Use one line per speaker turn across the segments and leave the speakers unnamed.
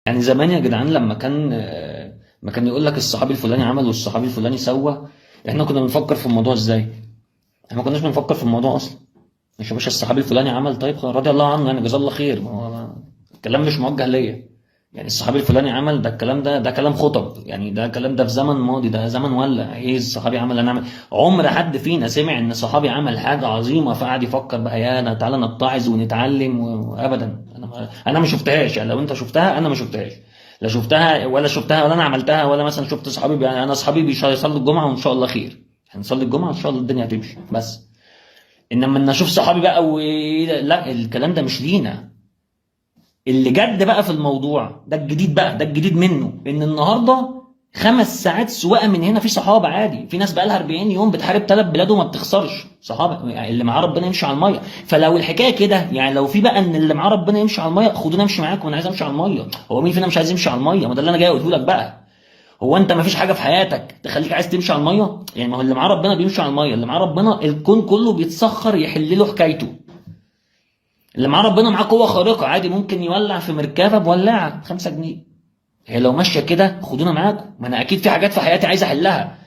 يعني زمان يا جدعان لما كان ما كان يقول لك الصحابي الفلاني عمل والصحابي الفلاني سوى، احنا كنا بنفكر في الموضوع ازاي؟ احنا ما كناش بنفكر في الموضوع اصلا. مش يا باشا الصحابي الفلاني عمل، طيب خلاص رضي الله عنه يعني جزاه الله خير، ما هو الكلام مش موجه ليا. يعني الصحابي الفلاني عمل ده، الكلام ده كلام خطب، يعني ده كلام ده في زمن ماضي، ده زمن ولا ايه الصحابي عمل انا عمل. عمر حد فينا سمع ان صحابي عمل حاجه عظيمه فقعد يفكر بقى يا انا تعالى نتعظ ونتعلم وابدا. انا ما شفتهاش، يعني لو انت شفتها انا ما شفتهاش. لا شفتها ولا انا عملتها، ولا مثلا شفت صحابي يعني انا اصحابي بيصلوا الجمعه وان شاء الله خير، هنصلي الجمعه ان شاء الله الدنيا هتمشي بس. انما ان اشوف صحابي بقى لا الكلام ده مش لينا. اللي جد بقى في الموضوع ده الجديد بقى، ده الجديد منه، ان النهارده 5 ساعات سواقه من هنا في صحابه عادي، في ناس بقى لها 40 يوم بتحارب 3 بلاد وما بتخسرش، صحابه يعني اللي معاه ربنا يمشي على الميه. فلو الحكايه كده، يعني لو في بقى ان اللي معاه ربنا يمشي على الميه، خدوني امشي معاكم، انا عايز امشي على الميه. هو مين فينا مش عايز يمشي على الميه؟ ما ده اللي انا جاي اقوله لك بقى. هو انت ما فيش حاجه في حياتك تخليك عايز تمشي على الميه؟ يعني ما هو اللي معاه ربنا بيمشي على الميه، اللي معاه ربنا الكون كله بيتسخر يحل له حكايته. اللي معاه ربنا معاه قوه خارقه عادي ممكن يولع في مركبه بولاعه 5 جنيه. هي لو ماشيه كده خدونا معاكم، ما انا اكيد في حاجات في حياتي عايز احلها.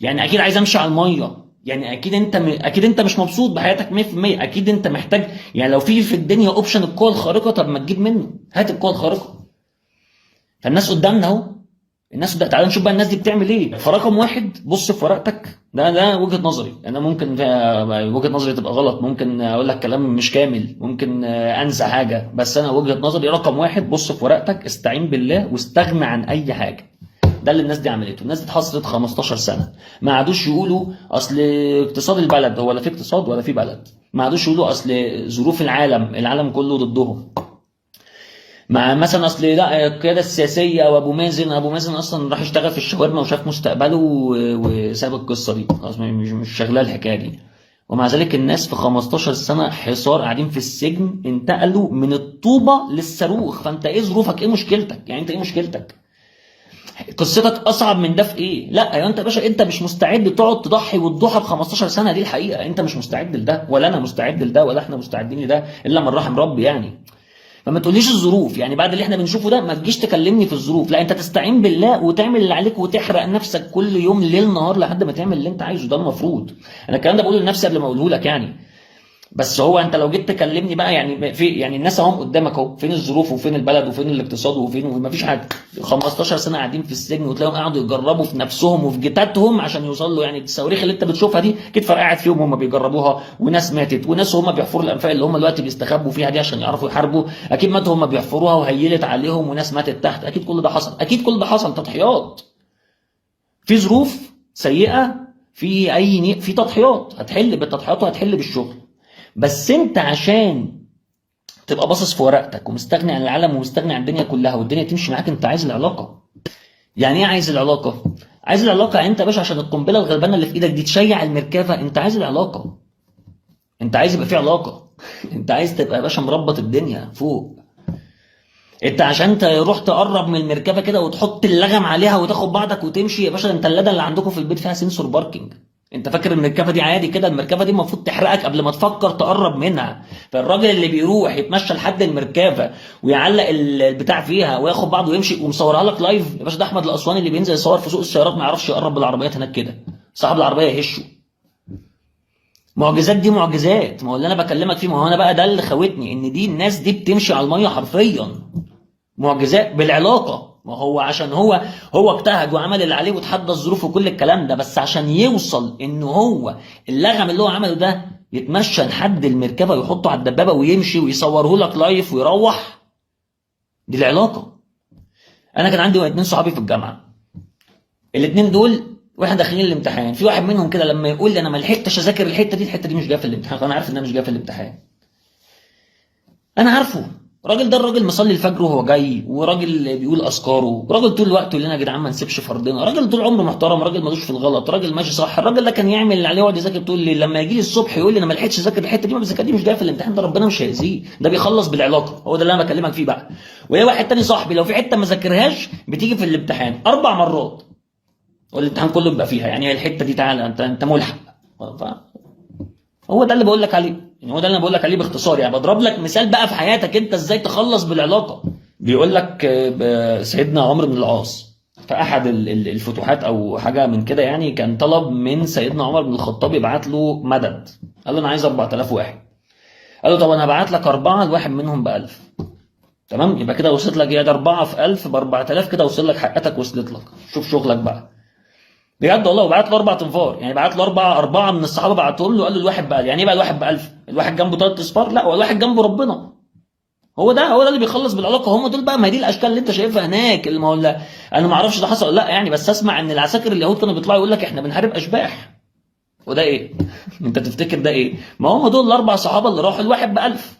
يعني اكيد عايز امشي على الميه، يعني اكيد انت مش مبسوط بحياتك 100%، اكيد انت محتاج. يعني لو في الدنيا اوبشن القوه الخارقه، طب ما تجيب منه، هات القوه الخارقه. فالناس قدامنا اهو، الناس ده تعال نشوف بقى الناس دي بتعمل ايه. فرقم واحد بص في ورقتك، ده وجهة نظري انا، ممكن وجهة نظري تبقى غلط، ممكن اقول لك كلام مش كامل، ممكن انسى حاجة، بس انا وجهة نظري رقم واحد بص في ورقتك، استعين بالله واستغنى عن اي حاجة. ده اللي الناس دي عملته. الناس دي اتحصرت 15 سنة، ما عادوش يقولوا اصل اقتصاد البلد، هو لا في اقتصاد ولا في بلد. ما عادوش يقولوا اصل ظروف العالم كله ضدهم. مع مثلا اصل لا القياده السياسيه وابو مازن اصلا راح يشتغل في الشاورما وشاف مستقبله وساب القصه دي خلاص، مش شغاله الحكايه دي. ومع ذلك الناس في 15 سنه حصار قاعدين في السجن انتقلوا من الطوبه للصاروخ. فانت ايه ظروفك؟ ايه مشكلتك؟ يعني انت ايه مشكلتك؟ قصتك اصعب من ده في ايه؟ لا يا انت يا باشا انت مش مستعد تقعد تضحي وتضحى ب 15 سنه، دي الحقيقه. انت مش مستعد لده، ولا انا مستعد لده، ولا احنا مستعدين لده الا من رحم ربي يعني. فما تقوليش الظروف، يعني بعد اللي احنا بنشوفه ده ما تجيش تكلمني في الظروف، لا انت تستعين بالله وتعمل اللي عليك وتحرق نفسك كل يوم ليل نهار لحد ما تعمل اللي انت عايزه. ده المفروض. انا الكلام ده بقوله لنفسي قبل ما اقوله لك يعني. بس هو انت لو جيت تكلمني بقى، يعني في يعني الناس اهم قدامك اهو، فين الظروف وفين البلد وفين الاقتصاد وفين، وما فيش حاجه. 15 سنه قاعدين في السجن وتلاقيهم قعدوا يجربوا في نفسهم وفي جتاتهم عشان يوصلوا. يعني الصواريخ اللي انت بتشوفها دي اكيد فرقعت فيهم وهم بيجربوها، وناس ماتت، وناس هم بيحفروا الانفاق اللي هم دلوقتي بيستخبوا فيها دي عشان يعرفوا يحاربوا اكيد ماتوا هم بيحفروها وهيلت عليهم، وناس ماتت تحت. اكيد كل ده حصل، اكيد كل ده حصل تضحيات. في ظروف سيئه، في تضحيات، هتحل بالتضحيات وهتحل بالشغل. بس انت عشان تبقى باصص في ورقتك ومستغني عن العالم ومستغني عن الدنيا كلها والدنيا تمشي معاك، انت عايز العلاقه. يعني ايه عايز العلاقه؟ عايز العلاقه يعني انت يا باشا عشان القنبله الغلبانه اللي في ايدك دي تشيع المركبه، انت عايز العلاقه. انت عايز يبقى في علاقه. انت عايز تبقى يا باشا مربط الدنيا فوق. انت عشان تروح تقرب من المركبه كده وتحط اللغم عليها وتاخد بعضك وتمشي يا باشا، انت اللدى اللي عندكم في البيت فيها سنسور باركينج. انت فاكر المركبه دي عادي كده؟ المركبه دي المفروض تحرقك قبل ما تفكر تقرب منها. فالراجل اللي بيروح يتمشى لحد المركبه ويعلق البتاع فيها وياخد بعضه ويمشي ومصورها لك لايف، يا باشا ده احمد الاسواني اللي بينزل يصور في سوق السيارات ما يعرفش يقرب بالعربيات هناك كده، صاحب العربيه يهشه. معجزات دي معجزات. ما هو اللي انا بكلمك فيه، ما هو انا بقى ده اللي خوتني ان دي الناس دي بتمشي على الميه حرفيا. معجزات بالعلاقه. ما هو عشان هو اجتهد وعمل اللي عليه وتحدى الظروف وكل الكلام ده، بس عشان يوصل ان هو اللغم اللي هو عمله ده يتمشى لحد المركبه ويحطه على الدبابه ويمشي ويصوره لك لايف ويروح. دي العلاقه. انا كان عندي 2 صحابي في الجامعه، الاثنين دول واحنا داخلين الامتحان، في واحد منهم كده لما يقول لي انا ما لحقتش اذاكر الحته دي مش جايه في الامتحان، انا عارف انها مش جايه في الامتحان. انا عارفه الراجل مصلي الفجر وهو جاي، وراجل بيقول اذكاره، راجل طول الوقت يقول لنا يا جدعان ما نسيبش فرضنا، راجل طول عمره محترم، راجل ملوش في الغلط، راجل ماشي صح. الراجل ده كان يعمل اللي عليه ويقعد يذاكر طول الليل، لما يجي لي الصبح يقول لي انا ما لحقتش اذاكر الحته دي، ما بذاكر دي مش جايه في الامتحان، ده ربنا مش هيأذيه، ده بيخلص بالعلاقه. هو ده اللي انا بكلمك فيه بقى. وهي واحد تاني صاحبي لو في حته ما ذاكرهاش بتيجي في الامتحان 4 مرات والامتحان كله بيبقى فيها، يعني الحته دي تعالى انت ملحق. هو ده اللي بقول لك عليه، يعني هو ده اللي انا بقول لك عليه باختصار، يعني بضرب لك مثال بقى في حياتك انت ازاي تخلص بالعلاقه. بيقول لك سيدنا عمرو بن العاص في احد الفتوحات او حاجه من كده يعني، كان طلب من سيدنا عمر بن الخطاب يبعت له مدد. قال له انا عايز 4000 واحد. قال له طب انا هبعت لك اربعه، الواحد منهم ب 1000. تمام، يبقى كده وصلت لك، ده 4 في 1000 ب 4000، كده وصل لك حقتك، وصلت لك، شوف شغلك بقى. بجد والله، وبعت له 4 تنفار، يعني بعت له اربعه من الصحابه بعتهم له، قال له الواحد بقى، يعني ايه بقى الواحد ب 1000؟ الواحد جنبه 3 اصفار؟ لا، هو الواحد جنبه ربنا. هو ده اللي بيخلص بالعلاقه، هم دول بقى. ما هي دي الاشكال اللي انت شايفها هناك، اللي ما هو انا ما اعرفش ده حصل ولا لا يعني، بس اسمع ان العساكر اليهود كانوا بيطلعوا يقول لك احنا بنحارب اشباح. وده ايه؟ انت تفتكر ده ايه؟ ما هم دول الاربع صحابه اللي راحوا، الواحد ب 1000.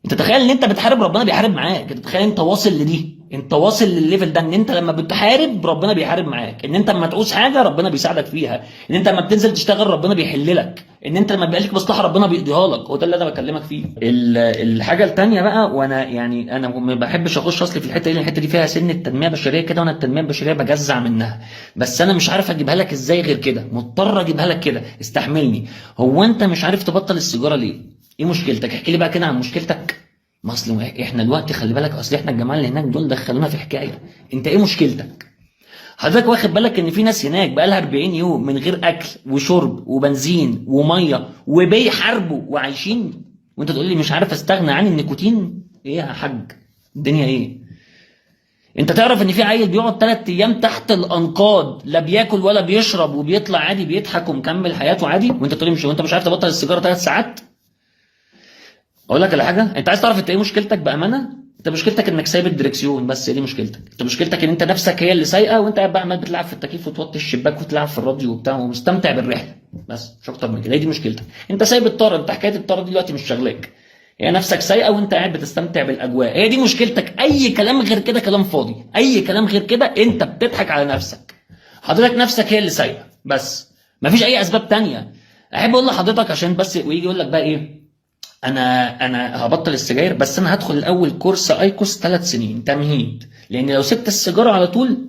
انت تخيل ان انت بتحارب ربنا بيحارب معاك، انت تخيل انت واصل لدي، انت واصل للليفل ده، ان انت لما بتحارب ربنا بيحارب معاك، ان انت لما تعوز حاجه ربنا بيساعدك فيها، ان انت لما بتنزل تشتغل ربنا بيحل لك، ان انت لما بيبقى لك مصلحه ربنا بيقضيها لك. هو ده اللي انا بكلمك فيه. الحاجه الثانيه بقى، وانا يعني انا ما بحبش اخش اصلي في الحته دي، لان الحته دي فيها سن التنميه البشريه كده، وانا التنميه البشريه بجزع منها، بس انا مش عارف اجيبها لك ازاي غير كده، مضطر اجيبها لك كده، استحملني. هو انت مش عارف تبطل السيجاره ليه؟ ايه مشكلتك؟ احكي لي بقى كده عن مشكلتك. ما اصل احنا دلوقتي خلي بالك، اصل احنا الجماعه اللي هناك دول دخلونا في حكايه. انت ايه مشكلتك؟ حضرتك واخد بالك ان في ناس هناك بقى لها 40 يوم من غير اكل وشرب وبنزين وميه وبيحاربوا وعايشين، وانت تقول لي مش عارف استغنى عن النيكوتين؟ ايه يا حاج؟ الدنيا ايه؟ انت تعرف ان في عيل بيقعد 3 ايام تحت الانقاض، لا بياكل ولا بيشرب، وبيطلع عادي بيضحك ومكمل حياته عادي، وانت تقول لي مش، وانت مش عارف تبطل السيجاره 3 ساعات؟ اقول لك على حاجه، انت عايز تعرف انت ايه مشكلتك بامانه؟ انت مشكلتك انك سايب الدركسيون بس، هي دي مشكلتك. انت مشكلتك ان انت نفسك هي اللي سايقه، وانت قاعد بقى عمال بتلعب في التكييف وتوطي الشباك وتلعب في الراديو وبتاع ومستمتع بالرحله، بس مش اكتر من كده. هي دي مشكلتك، انت سايب الطاره، انت حكايه الطاره دي دلوقتي مش شغلاك، هي نفسك سايقه وانت قاعد بتستمتع بالاجواء، هي دي مشكلتك. اي كلام غير كده كلام فاضي، اي كلام غير كده انت بتضحك على نفسك. حضرتك نفسك هي اللي سايقه بس، مفيش اي اسباب تانية. احب اقول لحضرتك عشان بس، ويجي يقول لك بقى ايه، انا هبطل السجاير، بس انا هدخل الاول كورس ايكوس 3 سنين تمهيد، لان لو سبت السيجاره على طول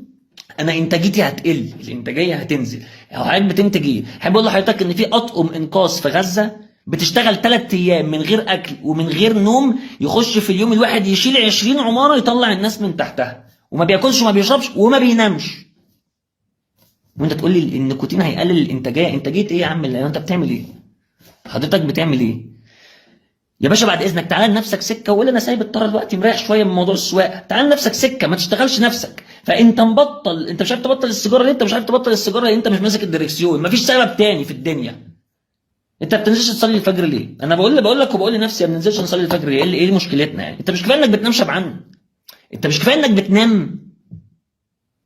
انا انتاجيتي هتقل، الانتاجيه هتنزل. هو حضرتك بتنتج ايه؟ احب اقول لحضرتك ان في اطقم انقاذ في غزه بتشتغل 3 ايام من غير اكل ومن غير نوم، يخش في اليوم الواحد يشيل 20 عماره يطلع الناس من تحتها، وما بياكلش وما بيشربش وما بينامش. وانت تقول لي النيكوتين هيقلل الانتاجيه؟ انتاجيه ايه يا عم؟ اللي انت بتعمل ايه؟ حضرتك بتعمل ايه يا باشا؟ بعد اذنك تعال لنفسك سكه، وقول انا سايب الطاره دلوقتي مريح شويه من موضوع السواقه، تعال لنفسك سكه، ما تشتغلش نفسك. فانت مبطل، انت مش عارف تبطل السيجاره ليه؟ انت مش عارف تبطل السيجاره لان انت مش ماسك الدركسيون، مفيش سبب تاني في الدنيا. انت ما بتنزلش تصلي الفجر ليه؟ انا بقول لك وبقول لنفسي ما بننزلش نصلي الفجر ليه؟ ايه مشكلتنا يعني؟ انت مش كفايه انك بتنام شبعان؟ انت مش كفايه انك بتنام؟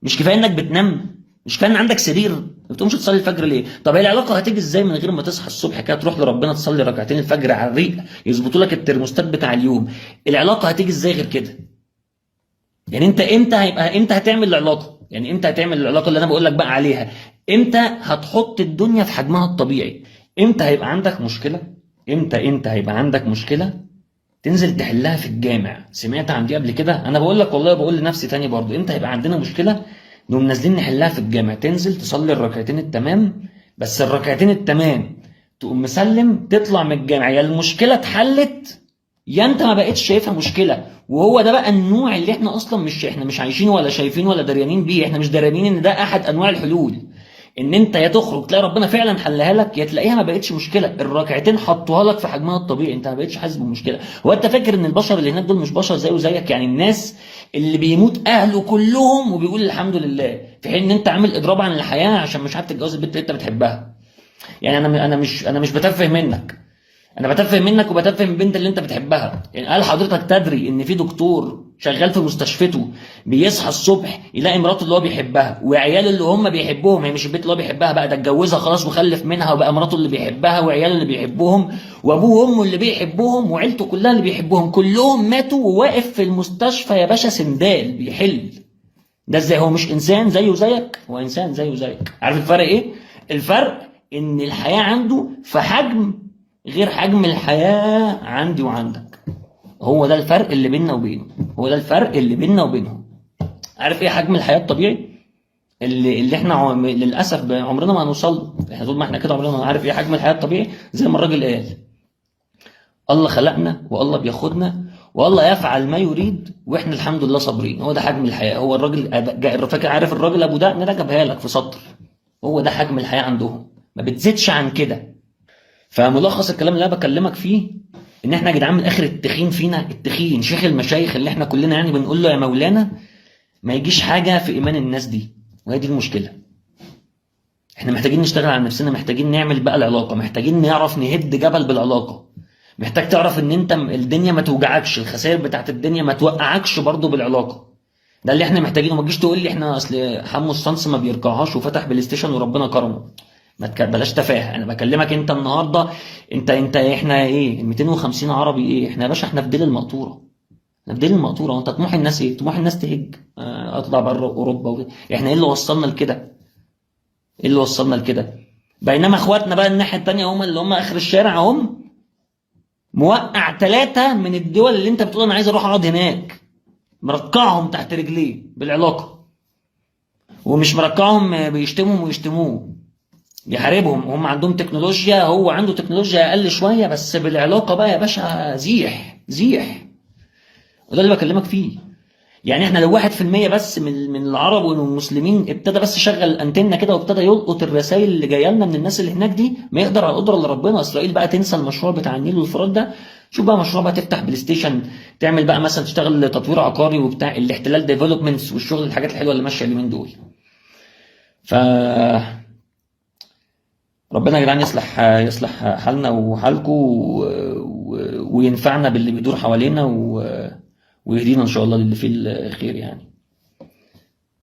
مش كفايه انك بتنام؟ مش كفايه ان عندك سرير؟ ما بتقومش تصلي الفجر ليه؟ طب هي العلاقه هتيجي ازاي من غير ما تصحى الصبح كده تروح لربنا تصلي ركعتين الفجر على الريق يظبطوا لك الترموستات بتاع اليوم؟ العلاقه هتيجي ازاي غير كده؟ يعني انت امتى هتعمل العلاقه؟ يعني امتى هتعمل العلاقه اللي انا بقول لك بقى عليها؟ امتى هتحط الدنيا في حجمها الطبيعي؟ امتى هيبقى عندك مشكله؟ امتى هيبقى عندك مشكله تنزل تحلها في الجامع؟ سمعت عن دي قبل كده؟ انا بقول لك والله، بقول لنفسي تاني برضو، امتى هيبقى عندنا مشكله نقوم نازلين نحلها في الجامع؟ تنزل تصلي الركعتين التمام، بس الركعتين التمام تقوم مسلم تطلع من الجامع، يا المشكله اتحلت يا انت ما بقتش شايفها مشكله. وهو ده بقى النوع اللي احنا اصلا احنا مش عايشينه ولا شايفين ولا دريانين بيه، احنا مش دريانين ان ده احد انواع الحلول، ان انت يا تخرج تلاقي ربنا فعلا حلها لك، يا تلاقيها ما بقتش مشكله، الركعتين حطوها لك في حجمها الطبيعي، انت ما بقتش حاسس بالمشكله. هو انت فاكر ان البشر اللي هناك دول مش بشر زيه وزيك؟ يعني الناس اللي بيموت اهله كلهم وبيقول الحمد لله، في حين ان انت عامل اضراب عن الحياه عشان مش عارف تتجوز البنت اللي انت بتحبها. يعني انا مش بتفه منك، انا بتفه منك وبتفه من البنت اللي انت بتحبها. يعني هل حضرتك تدري ان في دكتور شغال في مستشفته بيصحى الصبح يلاقي مراته اللي هو بيحبها وعياله اللي هم بيحبوهم، هي مش البنت اللي هو بيحبها بقى، ده اتجوزها خلاص وخلف منها وبقى مراته اللي بيحبها وعياله اللي بيحبوهم وابوه وامه اللي بيحبوهم وعيلته كلها اللي بيحبوهم، كلهم ماتوا وواقف في المستشفى يا باشا سندال بيحل؟ ده ازاي؟ هو مش انسان زيه وزيك؟ هو انسان زيه وزيك. عارف الفرق ايه؟ الفرق ان الحياه عنده في حجم غير حجم الحياة عندي وعندك. هو ده الفرق اللي بيننا وبينه، هو ده الفرق اللي بيننا وبينهم. عارف ايه حجم الحياة الطبيعي اللي احنا للاسف عمرنا ما هنوصل له؟ احنا طول ما احنا كده عمرنا ما عارف ايه حجم الحياة الطبيعي. زي ما الراجل قال، الله خلقنا والله بياخدنا والله يفعل ما يريد واحنا الحمد لله صابرين. هو ده حجم الحياه. هو الراجل فاكر، عارف الراجل ابو دقن ده جابها لك في سطر. هو ده حجم الحياه عندهم، ما بتزيدش عن كده. فملخص الكلام اللي انا بكلمك فيه ان احنا يا جدعان من الاخر التخين فينا، التخين شيخ المشايخ اللي احنا كلنا يعني بنقول له يا مولانا، ما يجيش حاجه في ايمان الناس دي. وهي دي المشكله. احنا محتاجين نشتغل على نفسنا، محتاجين نعمل بقى العلاقه، محتاجين نعرف نهد جبل بالعلاقه. محتاج تعرف ان انت الدنيا ما توجعكش، الخسائر بتاعت الدنيا ما توقعكش برضو بالعلاقه. ده اللي احنا محتاجينه. ما تجيش تقول لي احنا اصل حمو الصنص ما بيركعهاش وفتح بلاي ستيشن وربنا كرمه. ما بلاش تفاهه. انا بكلمك انت النهارده، انت احنا ايه؟ 250 عربي ايه؟ احنا يا باشا احنا في ديل المقطوره. احنا في ديل المقطوره. وانت طموح الناس ايه؟ طموح الناس تهج، اطلع بره اوروبا احنا ايه اللي وصلنا لكده؟ ايه اللي وصلنا لكده؟ بينما اخواتنا بقى الناحيه التانيه هم اللي هم اخر الشارع، هم موقع 3 من الدول اللي انت بتقول انا عايز اروح اقعد هناك، مرقعهم تحت رجليه بالعلاقه. ومش مرقعهم بيشتمهم ويشتموه، بيحاربهم. هم عندهم تكنولوجيا، هو عنده تكنولوجيا اقل شويه، بس بالعلاقه بقى يا باشا زيح زيح. وده اللي بكلمك فيه. يعني احنا لو 1% بس من العرب والمسلمين ابتدى بس شغل الانتنه كده وابتدى يلقط الرسائل اللي جايه لنا من الناس اللي هناك دي، ما يقدر على القدره اللي ربنا. اسرائيل بقى تنسى المشروع بتاع النيل والفرات ده. شوف بقى مشروع بقى تفتح بلاي ستيشن، تعمل بقى مثلا تشتغل تطوير عقاري وبتاع الاحتلال ديفلوبمنتس والشغل، الحاجات الحلوه اللي ماشيه اليومين دول. ف ربنا يا جدعان يصلح حالنا وحالكم وينفعنا باللي بيدور حوالينا ويهدينا ان شاء الله للي فيه الخير يعني.